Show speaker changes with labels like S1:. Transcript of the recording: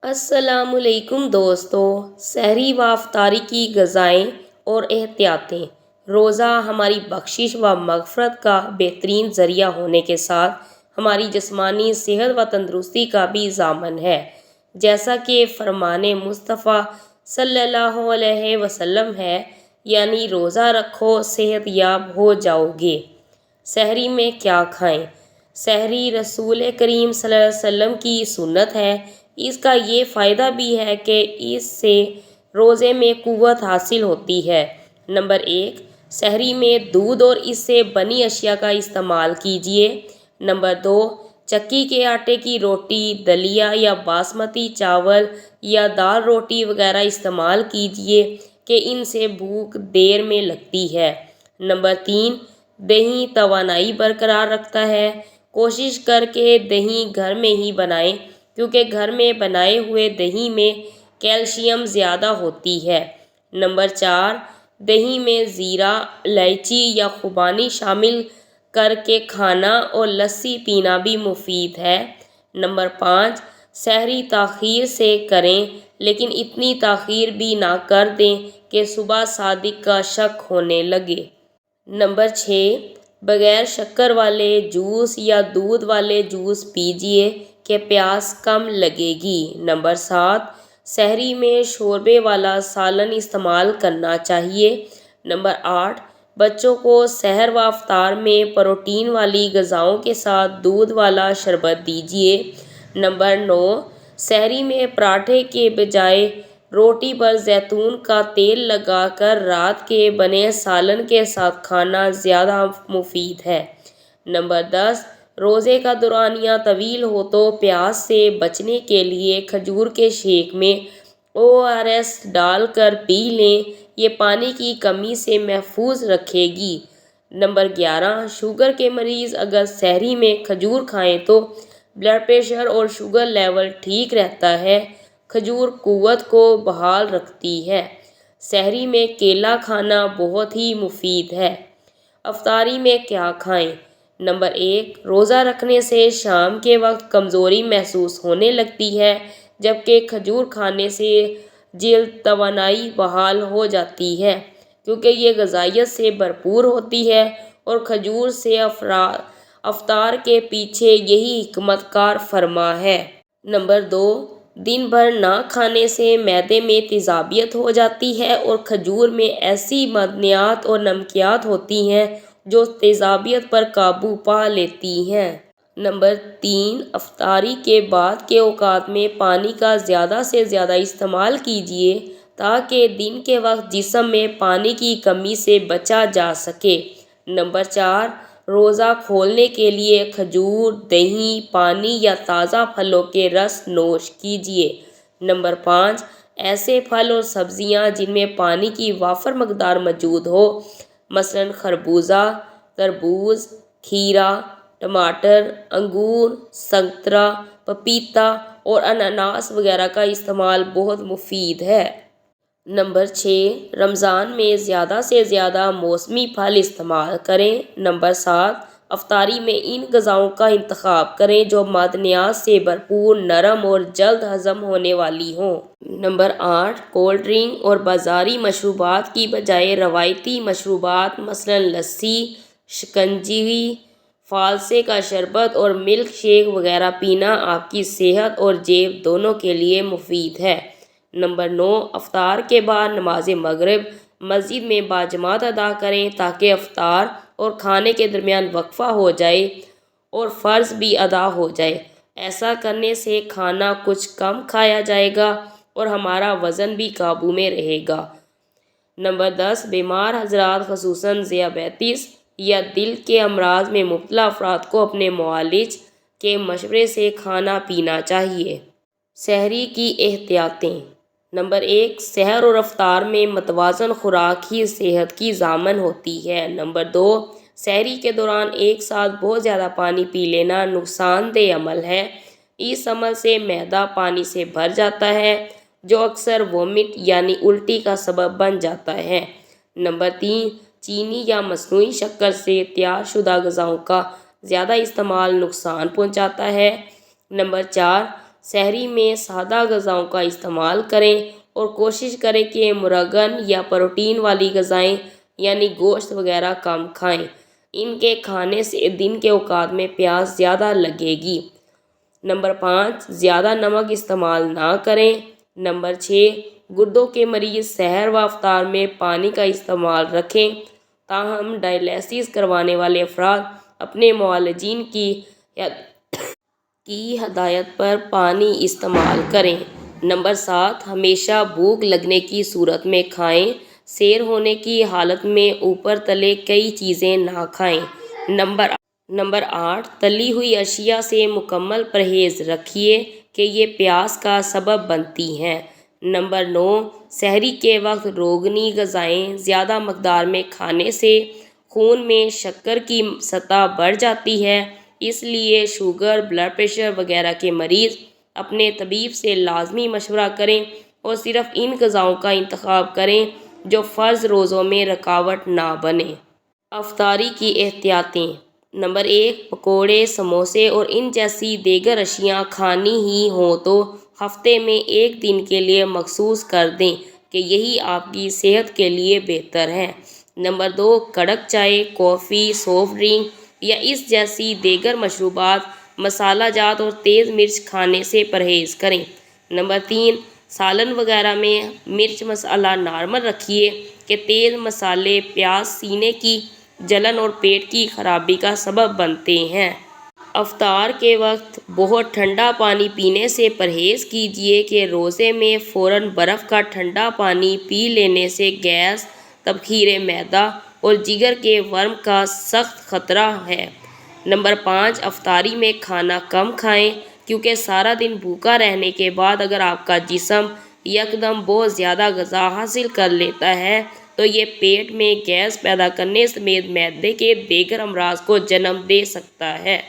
S1: السلام علیکم دوستو، سحری و افطاری کی غذائیں اور احتیاطیں۔ روزہ ہماری بخشش و مغفرت کا بہترین ذریعہ ہونے کے ساتھ ہماری جسمانی صحت و تندرستی کا بھی ضامن ہے، جیسا کہ فرمان مصطفیٰ صلی اللہ علیہ وسلم ہے، یعنی روزہ رکھو صحت یاب ہو جاؤ گے۔ سحری میں کیا کھائیں؟ سحری رسول کریم صلی اللہ علیہ وسلم کی سنت ہے۔ اس کا یہ فائدہ بھی ہے کہ اس سے روزے میں قوت حاصل ہوتی ہے۔ نمبر 1، سحری میں دودھ اور اس سے بنی اشیاء کا استعمال کیجیے۔ نمبر 2، چکی کے آٹے کی روٹی، دلیا یا باسمتی چاول یا دال روٹی وغیرہ استعمال کیجیے کہ ان سے بھوک دیر میں لگتی ہے۔ نمبر 3، دہی توانائی برقرار رکھتا ہے۔ کوشش کر کے دہی گھر میں ہی بنائیں، کیونکہ گھر میں بنائے ہوئے دہی میں کیلشیم زیادہ ہوتی ہے۔ نمبر 4، دہی میں زیرہ، الائچی یا خوبانی شامل کر کے کھانا اور لسی پینا بھی مفید ہے۔ نمبر 5، سحری تاخیر سے کریں، لیکن اتنی تاخیر بھی نہ کر دیں کہ صبح صادق کا شک ہونے لگے۔ نمبر 6، بغیر شکر والے جوس یا دودھ والے جوس پیجیے کہ پیاس کم لگے گی۔ نمبر 7، سحری میں شوربے والا سالن استعمال کرنا چاہیے۔ نمبر 8، بچوں کو سحر و افطار میں پروٹین والی غذاؤں کے ساتھ دودھ والا شربت دیجیے۔ نمبر 9، سحری میں پراٹھے کے بجائے روٹی پر زیتون کا تیل لگا کر رات کے بنے سالن کے ساتھ کھانا زیادہ مفید ہے۔ نمبر 10، روزے کا دورانیہ طویل ہو تو پیاس سے بچنے کے لیے کھجور کے شیک میں ORS ڈال کر پی لیں، یہ پانی کی کمی سے محفوظ رکھے گی۔ نمبر 11، شوگر کے مریض اگر سحری میں کھجور کھائیں تو بلڈ پریشر اور شوگر لیول ٹھیک رہتا ہے۔ کھجور قوت کو بحال رکھتی ہے۔ سحری میں کیلا کھانا بہت ہی مفید ہے۔ افطاری میں کیا کھائیں؟ نمبر 1، روزہ رکھنے سے شام کے وقت کمزوری محسوس ہونے لگتی ہے، جبکہ کھجور کھانے سے جلد توانائی بحال ہو جاتی ہے، کیونکہ یہ غذائیت سے بھرپور ہوتی ہے اور کھجور سے افطار کے پیچھے یہی حکمت کار فرما ہے۔ نمبر 2، دن بھر نہ کھانے سے معدے میں تیزابیت ہو جاتی ہے اور کھجور میں ایسی معدنیات اور نمکیات ہوتی ہیں جو تیزابیت پر قابو پا لیتی ہیں۔ نمبر 3، افطاری کے بعد کے اوقات میں پانی کا زیادہ سے زیادہ استعمال کیجیے تاکہ دن کے وقت جسم میں پانی کی کمی سے بچا جا سکے۔ نمبر 4، روزہ کھولنے کے لیے کھجور، دہی، پانی یا تازہ پھلوں کے رس نوش کیجیے۔ نمبر 5، ایسے پھل اور سبزیاں جن میں پانی کی وافر مقدار موجود ہو، مثلاً خربوزہ، تربوز، کھیرا، ٹماٹر، انگور، سنترا، پپیتا اور انناس وغیرہ کا استعمال بہت مفید ہے۔ نمبر 6، رمضان میں زیادہ سے زیادہ موسمی پھل استعمال کریں۔ نمبر 7، افطاری میں ان غذاؤں کا انتخاب کریں جو معدنیات سے بھرپور، نرم اور جلد ہضم ہونے والی ہوں۔ نمبر 8، کولڈ ڈرنک اور بازاری مشروبات کی بجائے روایتی مشروبات مثلاً لسی، شکنجی، فالسے کا شربت اور ملک شیک وغیرہ پینا آپ کی صحت اور جیب دونوں کے لیے مفید ہے۔ نمبر 9، افطار کے بعد نماز مغرب مسجد میں باجماعت ادا کریں تاکہ افطار اور کھانے کے درمیان وقفہ ہو جائے اور فرض بھی ادا ہو جائے۔ ایسا کرنے سے کھانا کچھ کم کھایا جائے گا اور ہمارا وزن بھی قابو میں رہے گا۔ نمبر 10، بیمار حضرات خصوصاً ذیابیطس یا دل کے امراض میں مبتلا افراد کو اپنے معالج کے مشورے سے کھانا پینا چاہیے۔ سحری کی احتیاطیں۔ نمبر 1، سحر اور افطار میں متوازن خوراک ہی صحت کی ضامن ہوتی ہے۔ نمبر 2، سحری کے دوران ایک ساتھ بہت زیادہ پانی پی لینا نقصان دہ عمل ہے۔ اس عمل سے معدہ پانی سے بھر جاتا ہے جو اکثر وومٹ یعنی الٹی کا سبب بن جاتا ہے۔ نمبر 3، چینی یا مصنوعی شکر سے تیار شدہ غذاؤں کا زیادہ استعمال نقصان پہنچاتا ہے۔ نمبر 4، سحری میں سادہ غذاؤں کا استعمال کریں اور کوشش کریں کہ مرغن یا پروٹین والی غذائیں یعنی گوشت وغیرہ کم کھائیں۔ ان کے کھانے سے دن کے اوقات میں پیاس زیادہ لگے گی۔ نمبر 5، زیادہ نمک استعمال نہ کریں۔ نمبر 6، گردوں کے مریض سحر و افطار میں پانی کا استعمال رکھیں، تاہم ڈائلیسس کروانے والے افراد اپنے معالجین کی ہدایت پر پانی استعمال کریں۔ نمبر 7، ہمیشہ بھوک لگنے کی صورت میں کھائیں، سیر ہونے کی حالت میں اوپر تلے کئی چیزیں نہ کھائیں۔ نمبر 8، تلی ہوئی اشیاء سے مکمل پرہیز رکھیے کہ یہ پیاس کا سبب بنتی ہیں۔ نمبر 9، سحری کے وقت روغنی غذائیں زیادہ مقدار میں کھانے سے خون میں شکر کی سطح بڑھ جاتی ہے، اس لیے شوگر، بلڈ پریشر وغیرہ کے مریض اپنے طبیب سے لازمی مشورہ کریں اور صرف ان غذاؤں کا انتخاب کریں جو فرض روزوں میں رکاوٹ نہ بنیں۔ افطاری کی احتیاطیں۔ نمبر 1، پکوڑے، سموسے اور ان جیسی دیگر اشیاء کھانی ہی ہوں تو ہفتے میں ایک دن کے لیے مخصوص کر دیں کہ یہی آپ کی صحت کے لیے بہتر ہے۔ نمبر 2، کڑک چائے، کافی، سافٹ ڈرنک یا اس جیسی دیگر مشروبات، مسالہ جات اور تیز مرچ کھانے سے پرہیز کریں۔ نمبر 3، سالن وغیرہ میں مرچ مسالہ نارمل رکھیے کہ تیز مسالے پیاس، سینے کی جلن اور پیٹ کی خرابی کا سبب بنتے ہیں۔ افطار کے وقت بہت ٹھنڈا پانی پینے سے پرہیز کیجیے کہ روزے میں فوراً برف کا ٹھنڈا پانی پی لینے سے گیس، تبخیر معدہ اور جگر کے ورم کا سخت خطرہ ہے۔ نمبر 5، افطاری میں کھانا کم کھائیں کیونکہ سارا دن بھوکا رہنے کے بعد اگر آپ کا جسم یکدم بہت زیادہ غذا حاصل کر لیتا ہے تو یہ پیٹ میں گیس پیدا کرنے سمیت معدے کے دیگر امراض کو جنم دے سکتا ہے۔